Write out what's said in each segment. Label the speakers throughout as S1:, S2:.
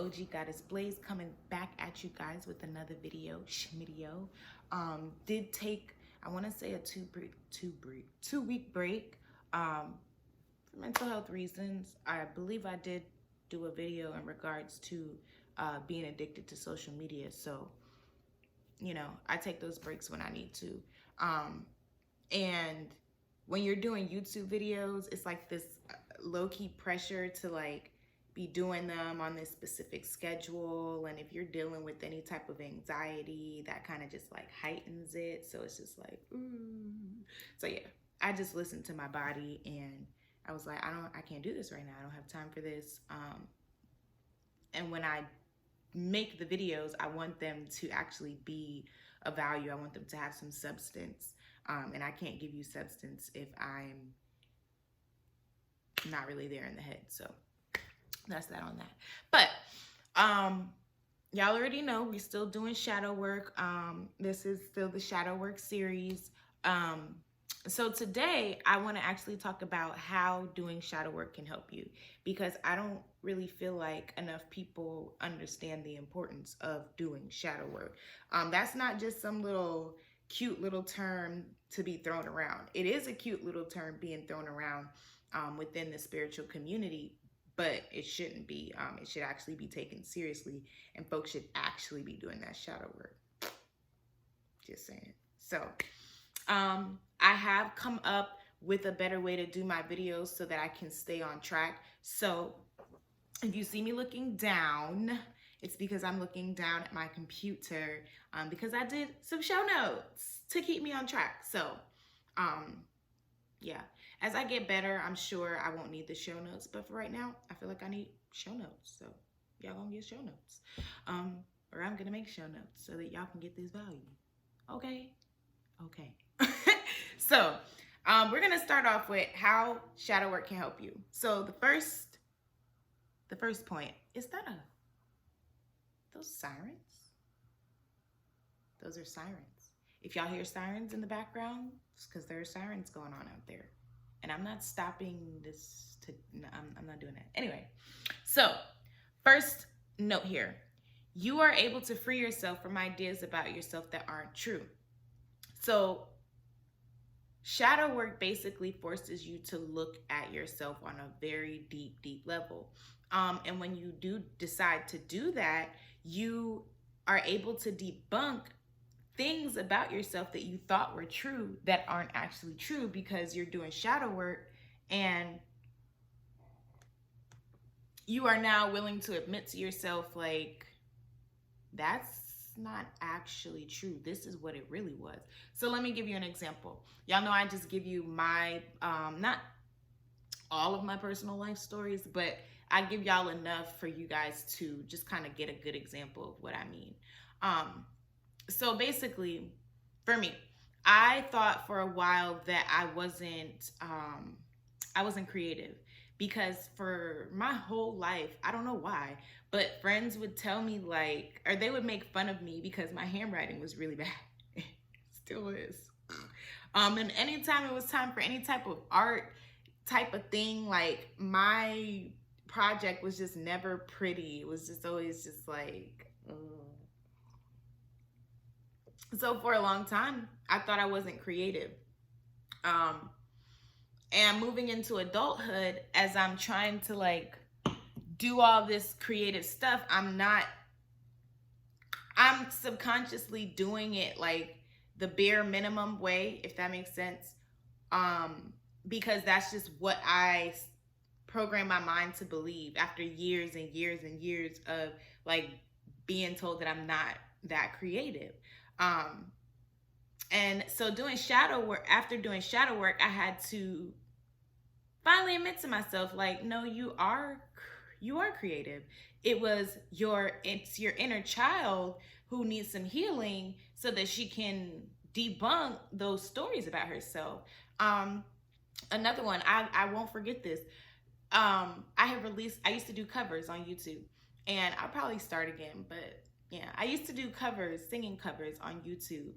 S1: OG Goddess Blaze coming back at you guys with another video. Did take, I want to say, a two-week break for mental health reasons. I believe I did do a video in regards to being addicted to social media. So, you know, I take those breaks when I need to. And when you're doing YouTube videos, it's like this low-key pressure to like be doing them on this specific schedule. And if you're dealing with any type of anxiety, that kind of just like heightens it. So it's just like, ooh. So yeah, I just listened to my body and I was like, I can't do this right now. I don't have time for this. And when I make the videos, I want them to actually be of value. I want them to have some substance. And I can't give you substance if I'm not really there in the head. So that's that on that. But y'all already know we're still doing shadow work. This is still the shadow work series. So today I want to actually talk about how doing shadow work can help you, because I don't really feel like enough people understand the importance of doing shadow work. That's not just some little cute little term to be thrown around. It is a cute little term being thrown around within the spiritual community, but it shouldn't be. It should actually be taken seriously, and folks should actually be doing that shadow work. Just saying. So I have come up with a better way to do my videos so that I can stay on track. So if you see me looking down, it's because I'm looking down at my computer because I did some show notes to keep me on track. So yeah, as I get better, I'm sure I won't need the show notes. But for right now, I feel like I need show notes. So y'all gonna get show notes. Or I'm gonna make show notes so that y'all can get this value. Okay? Okay. So we're gonna start off with how shadow work can help you. So the first point is that those sirens. Those are sirens. If y'all hear sirens in the background, it's because there are sirens going on out there. And I'm not stopping this to, no, I'm not doing that. Anyway, so first note here, you are able to free yourself from ideas about yourself that aren't true. So shadow work basically forces you to look at yourself on a very deep level. And when you do decide to do that, you are able to debunk things about yourself that you thought were true that aren't actually true, because you're doing shadow work and you are now willing to admit to yourself, like, that's not actually true. This is what it really was. So let me give you an example. Y'all know I just give you my, not all of my personal life stories, but I give y'all enough for you guys to just kind of get a good example of what I mean. So basically, for me, I thought for a while that I wasn't creative, because for my whole life, I don't know why, but friends would tell me, like, or they would make fun of me because my handwriting was really bad. Still is. And anytime it was time for any type of art type of thing, like, my project was just never pretty. It was just always just like, So for a long time, I thought I wasn't creative. And moving into adulthood, as I'm trying to like do all this creative stuff, I'm subconsciously doing it like the bare minimum way, if that makes sense. Because that's just what I program my mind to believe after years and years and years of like being told that I'm not that creative. And so doing shadow work, after doing shadow work, I had to finally admit to myself, like, no, you are creative. It's your inner child who needs some healing so that she can debunk those stories about herself. Another one, I won't forget this. I used to do covers on YouTube, and I'll probably start again, but yeah, I used to do covers, singing covers on YouTube.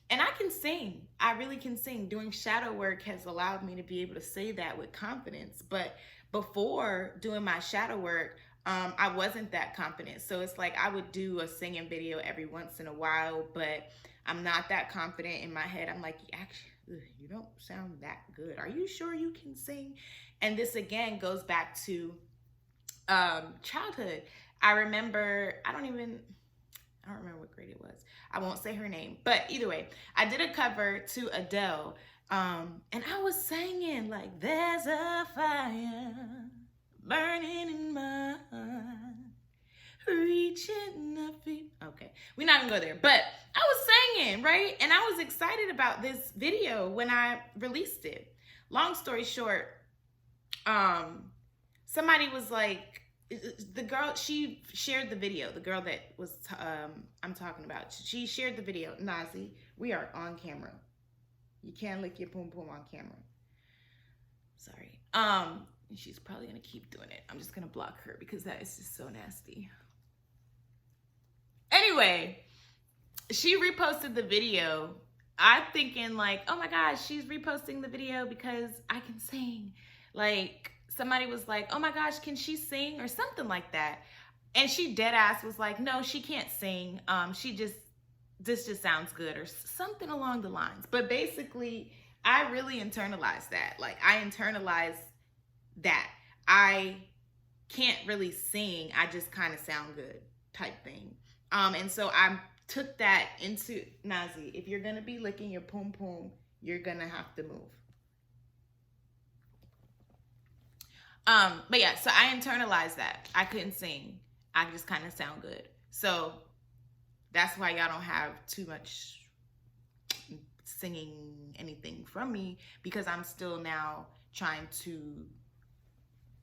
S1: And I can sing. I really can sing. Doing shadow work has allowed me to be able to say that with confidence. But before doing my shadow work, I wasn't that confident. So it's like I would do a singing video every once in a while, but I'm not that confident in my head. I'm like, actually, you don't sound that good. Are you sure you can sing? And this again goes back to childhood. I remember, I don't remember what grade it was. I won't say her name. But either way, I did a cover to Adele. And I was singing like, there's a fire burning in my heart, reaching up. Okay, we're not gonna go there. But I was singing, right? And I was excited about this video when I released it. Long story short, somebody was like, the girl, she shared the video, the girl that was I'm talking about, she shared the video. Nazi, we are on camera, you can't lick your poom poom on camera, sorry. She's probably gonna keep doing it. I'm just gonna block her because that is just so nasty. Anyway, she reposted the video. I'm thinking like, oh my gosh, she's reposting the video because I can sing. Like, somebody was like, oh my gosh, can she sing or something like that? And she dead ass was like, no, she can't sing. This just sounds good or something along the lines. But basically, I really internalized that. Like, I internalized that I can't really sing. I just kind of sound good type thing. And so I took that into, Nazi, if you're going to be licking your poom poom, you're going to have to move. But yeah, so I internalized that. I couldn't sing. I just kind of sound good. So that's why y'all don't have too much singing anything from me, because I'm still now trying to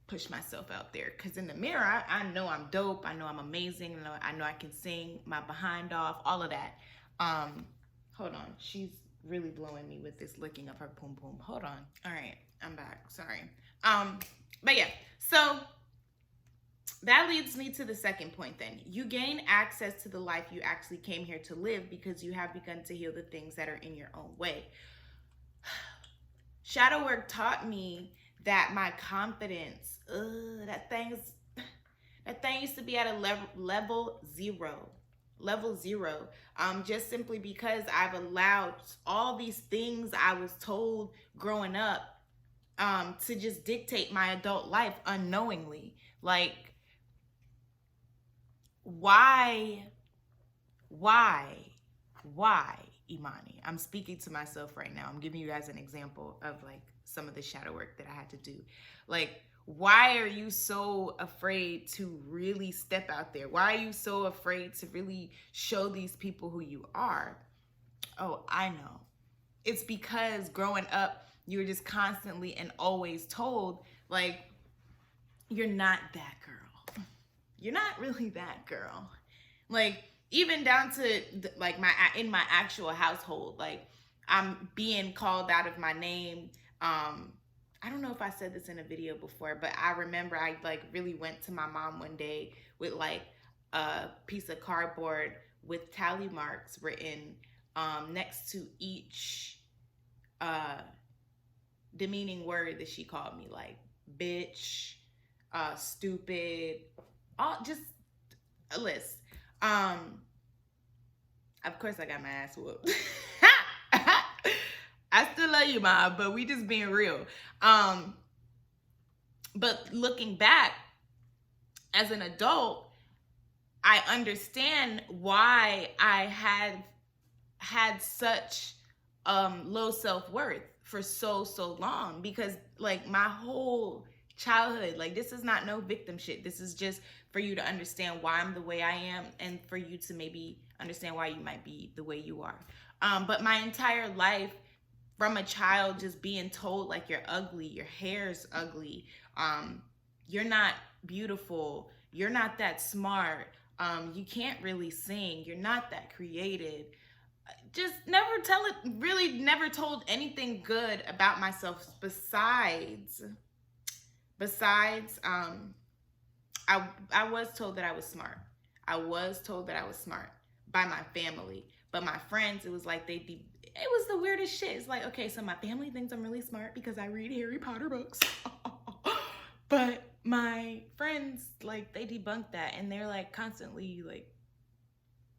S1: push myself out there. Because in the mirror, I know I'm dope. I know I'm amazing. I know I can sing my behind off, all of that. Hold on. She's really blowing me with this licking of her poom poom. Hold on. All right, I'm back. Sorry. But yeah, so that leads me to the second point then. You gain access to the life you actually came here to live because you have begun to heal the things that are in your own way. Shadow work taught me that my confidence, that thing used to be at a level zero. Just simply because I've allowed all these things I was told growing up to just dictate my adult life unknowingly. Like, why, Imani? I'm speaking to myself right now. I'm giving you guys an example of like some of the shadow work that I had to do. Like, why are you so afraid to really step out there? Why are you so afraid to really show these people who you are? Oh, I know. It's because growing up, you were just constantly and always told, like, you're not that girl. You're not really that girl. Like, even down to like in my actual household, like, I'm being called out of my name. I don't know if I said this in a video before, but I remember I like really went to my mom one day with like a piece of cardboard with tally marks written next to each demeaning word that she called me, like bitch, stupid, all just a list. Of course I got my ass whooped. I still love you, Mom, but we just being real. But looking back as an adult, I understand why I had such low self-worth for so long, because like my whole childhood, like, this is not no victim shit. This is just for you to understand why I'm the way I am, and for you to maybe understand why you might be the way you are. But my entire life, from a child, just being told like, you're ugly, your hair's ugly, you're not beautiful, you're not that smart, you can't really sing, you're not that creative. Just never told anything good about myself besides I was told that I was smart. by my family. But my friends, it was like it was the weirdest shit. It's like, okay, so my family thinks I'm really smart because I read Harry Potter books. But my friends, like, they debunk that, and they're like constantly like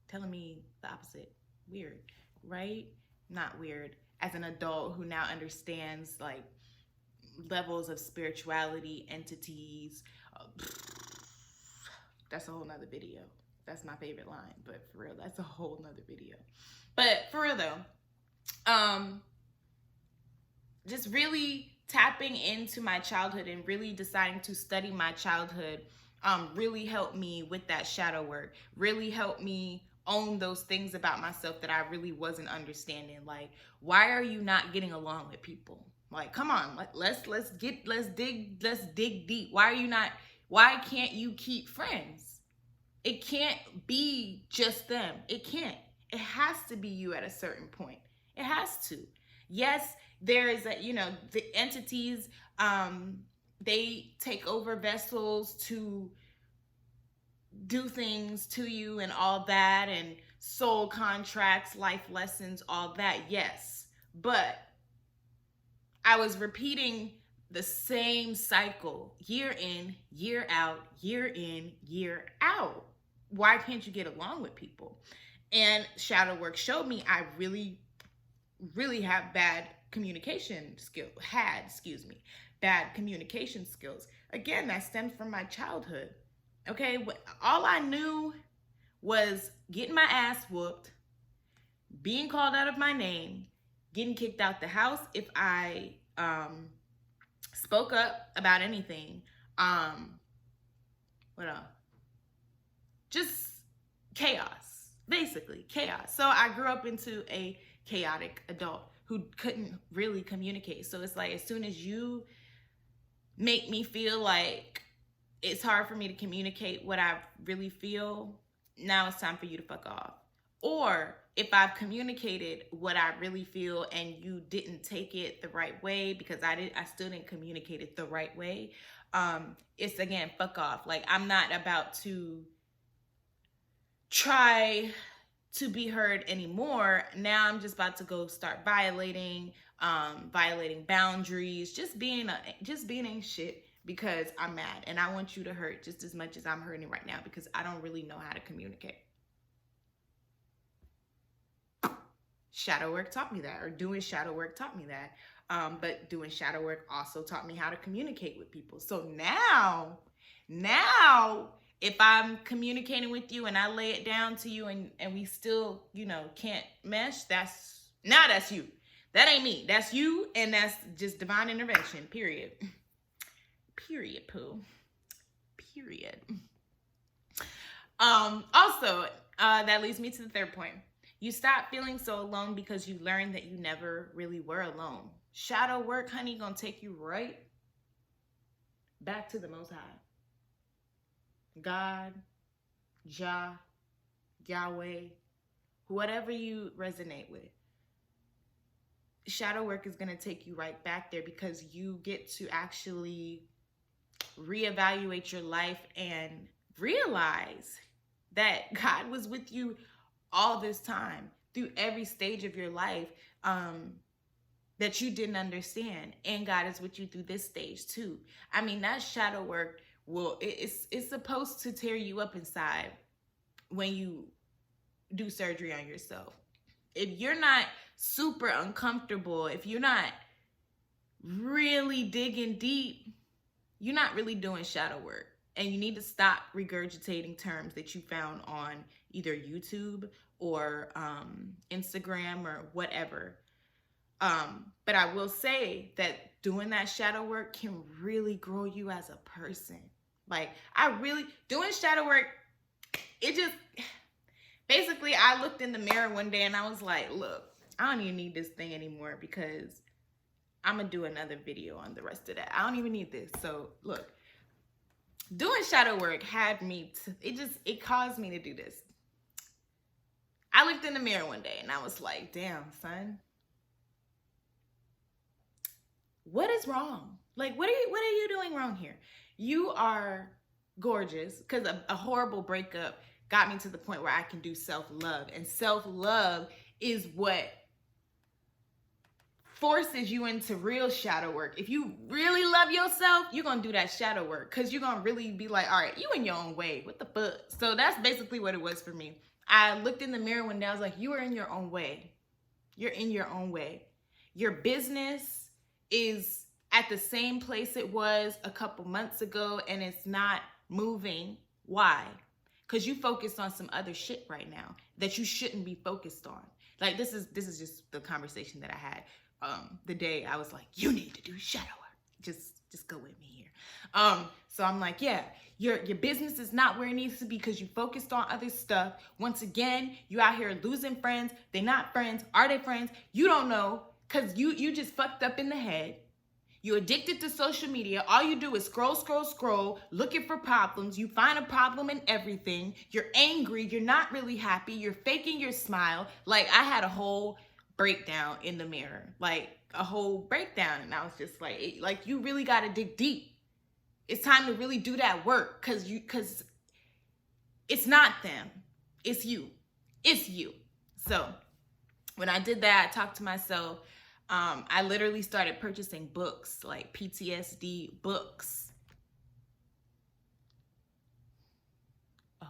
S1: telling me the opposite. Weird, right? Not weird. As an adult who now understands like levels of spirituality, entities, that's a whole nother video. That's my favorite line, but for real, that's a whole nother video. But for real though, just really tapping into my childhood and really deciding to study my childhood really helped me with that shadow work, really helped me own those things about myself that I really wasn't understanding. Like, why are you not getting along with people? Like, come on, let's dig deep. Why can't you keep friends? It can't be just them. It can't. It has to be you at a certain point. It has to. Yes, there is the entities, they take over vessels to do things to you and all that, and soul contracts, life lessons, all that, yes. But I was repeating the same cycle year in, year out, year in, year out. Why can't you get along with people? And shadow work showed me I really, really have bad communication skills. Again, that stemmed from my childhood. Okay, all I knew was getting my ass whooped, being called out of my name, getting kicked out the house if I spoke up about anything. What else? Just chaos, basically chaos. So I grew up into a chaotic adult who couldn't really communicate. So it's like, as soon as you make me feel like it's hard for me to communicate what I really feel, now it's time for you to fuck off. Or if I've communicated what I really feel and you didn't take it the right way because I still didn't communicate it the right way, it's again, fuck off. Like, I'm not about to try to be heard anymore. Now I'm just about to go start violating boundaries, just being ain't shit because I'm mad and I want you to hurt just as much as I'm hurting right now because I don't really know how to communicate. Shadow work taught me that, or doing shadow work taught me that. But doing shadow work also taught me how to communicate with people. So now, if I'm communicating with you and I lay it down to you and we still, can't mesh, that's you. That ain't me. That's you, and that's just divine intervention, period. Period, poo. Period. Also, that leads me to the third point. You stop feeling so alone because you learned that you never really were alone. Shadow work, honey, gonna take you right back to the Most High. God, Jah, Yahweh, whatever you resonate with. Shadow work is gonna take you right back there because you get to actually reevaluate your life and realize that God was with you all this time through every stage of your life that you didn't understand, and God is with you through this stage too. I mean, that shadow work it's supposed to tear you up inside when you do surgery on yourself. If you're not super uncomfortable, if you're not really digging deep, you're not really doing shadow work. And you need to stop regurgitating terms that you found on either YouTube or Instagram or whatever. But I will say that doing that shadow work can really grow you as a person. Like, doing shadow work, basically, I looked in the mirror one day and I was like, look, I don't even need this thing anymore because I'm going to do another video on the rest of that. I don't even need this. So, look. Doing shadow work had me, it caused me to do this. I looked in the mirror one day and I was like, damn, son. What is wrong? Like, what are you doing wrong here? You are gorgeous because a horrible breakup got me to the point where I can do self-love. And self-love is what forces you into real shadow work. If you really love yourself, you're gonna do that shadow work, because you're gonna really be like, all right, you in your own way. What the fuck? So that's basically what it was for me. I looked in the mirror one day, I was like, you are in your own way. You're in your own way. Your business is at the same place it was a couple months ago, and it's not moving. Why? Because you focused on some other shit right now that you shouldn't be focused on. Like, this is just the conversation that I had the day I was like, you need to do shadow work. Just go with me here. So I'm like, yeah, your business is not where it needs to be because you focused on other stuff. Once again, you out here losing friends. They're not friends. Are they friends? You don't know, because you just fucked up in the head. You're addicted to social media. All you do is scroll, looking for problems. You find a problem in everything. You're angry. You're not really happy. You're faking your smile. Like, I had a whole breakdown in the mirror, like a whole breakdown. And I was just like, you really got to dig deep. It's time to really do that work, because it's not them. It's you. It's you. So when I did that, I talked to myself. I literally started purchasing books, like PTSD books. Oh,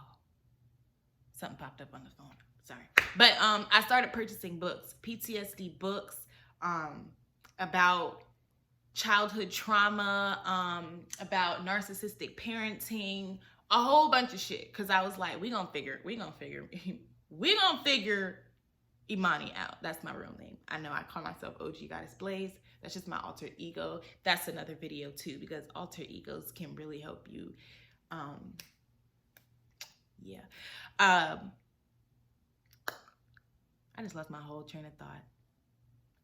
S1: something popped up on the phone. Sorry. But I started purchasing books, PTSD books, about childhood trauma, about narcissistic parenting, a whole bunch of shit. Cause I was like, we gonna figure Imani out. That's my real name. I know I call myself OG Goddess Blaze. That's just my alter ego. That's another video too, because alter egos can really help you. Yeah. I just lost my whole train of thought.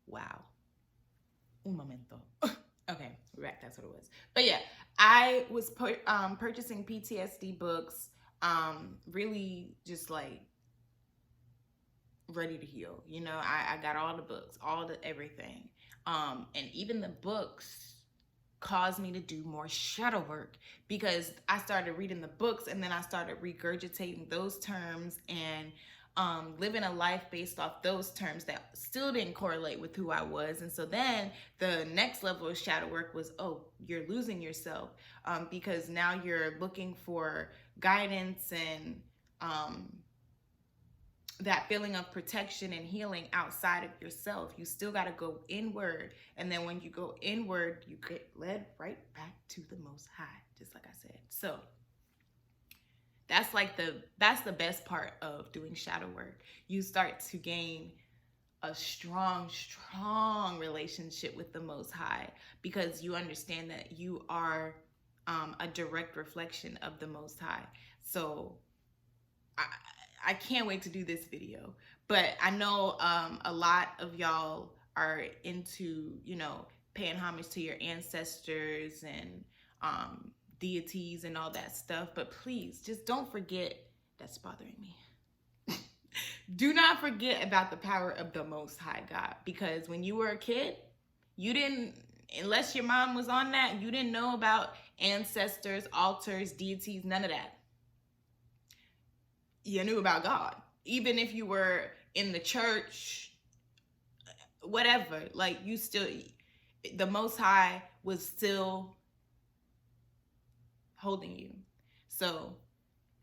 S1: Wow. Un momento. Okay, we're back. That's what it was. But yeah, I was purchasing PTSD books, really just like ready to heal. You know, I got all the books, everything. And even the books caused me to do more shadow work, because I started reading the books and then I started regurgitating those terms and living a life based off those terms that still didn't correlate with who I was. And so then the next level of shadow work was, oh, you're losing yourself, because now you're looking for guidance and that feeling of protection and healing outside of yourself. You still got to go inward. And then when you go inward, you get led right back to the Most High, just like I said. So that's the best part of doing shadow work. You start to gain a strong relationship with the Most High, because you understand that you are a direct reflection of the Most High. So I can't wait to do this video. But I know a lot of y'all are into, you know, paying homage to your ancestors and deities and all that stuff. But please, just don't forget, that's bothering me. Do not forget about the power of the Most High God. Because when you were a kid, you didn't, unless your mom was on that, you didn't know about ancestors, altars, deities, none of that. You knew about God. Even if you were in the church, whatever, like you still, the Most High was still holding you. So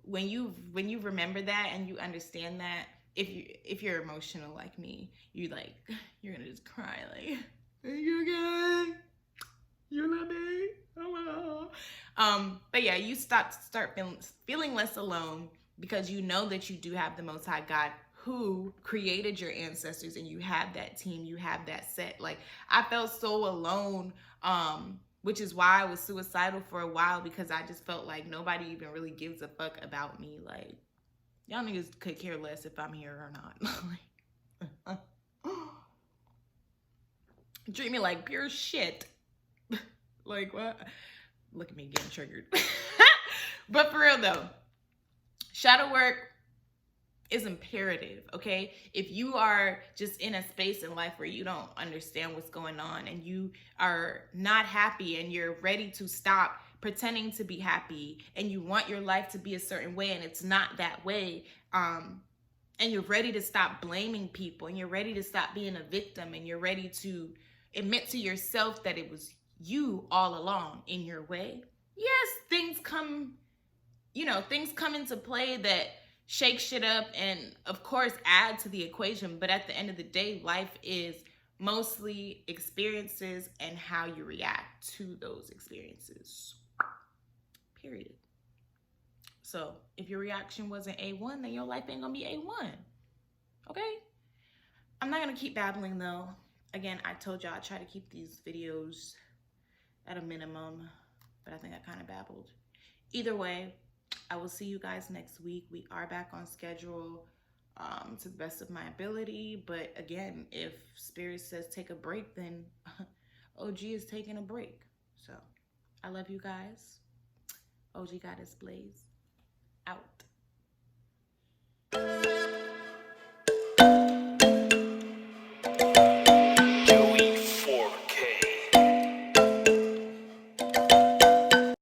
S1: when you remember that and you understand that, if you're emotional like me, you're gonna just cry like, you good? You love me? Oh. But yeah, you start feeling less alone, because you know that you do have the Most High God who created your ancestors, and you have that team, you have that set. Like, I felt so alone, which is why I was suicidal for a while, because I just felt like nobody even really gives a fuck about me. Like, y'all niggas could care less if I'm here or not. Treat me like pure shit. Like, what? Look at me getting triggered. But for real though, shadow work is imperative, okay? If you are just in a space in life where you don't understand what's going on and you are not happy and you're ready to stop pretending to be happy and you want your life to be a certain way and it's not that way, and you're ready to stop blaming people and you're ready to stop being a victim and you're ready to admit to yourself that it was you all along in your way, yes, things come into play that shake shit up and of course add to the equation. But at the end of the day, life is mostly experiences and how you react to those experiences. Period. So if your reaction wasn't A1, then your life ain't gonna be A1. Okay? I'm not gonna keep babbling though. Again, I told y'all I try to keep these videos at a minimum, but I think I kind of babbled. Either way, I will see you guys next week. We are back on schedule to the best of my ability. But again, if Spirit says take a break, then OG is taking a break. So I love you guys. OG Goddess Blaze out.